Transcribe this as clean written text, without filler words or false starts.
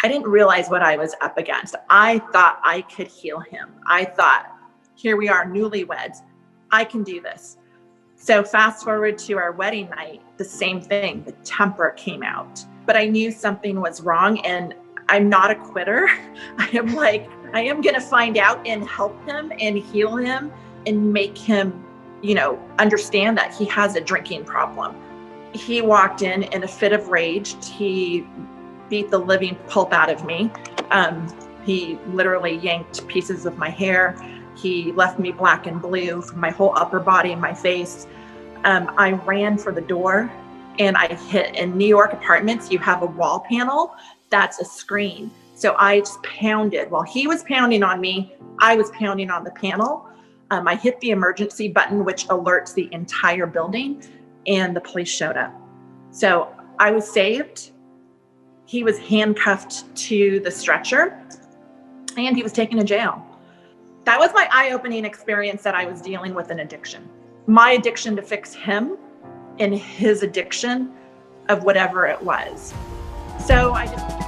I didn't realize what I was up against. I thought I could heal him. I thought, here we are, newlyweds. I can do this. So fast forward to our wedding night, the same thing, the temper came out. But I knew something was wrong, and I'm not a quitter. I am going to find out and help him and heal him and make him, understand that he has a drinking problem. He walked in a fit of rage. He beat the living pulp out of me. He literally yanked pieces of my hair. He left me black and blue from my whole upper body and my face. I ran for the door and I hit. In New York apartments, you have a wall panel that's a screen. So I just pounded. While he was pounding on me, I was pounding on the panel. I hit the emergency button, which alerts the entire building, and the police showed up. So I was saved. He was handcuffed to the stretcher and he was taken to jail. That was my eye-opening experience that I was dealing with an addiction. My addiction to fix him and his addiction of whatever it was. So I just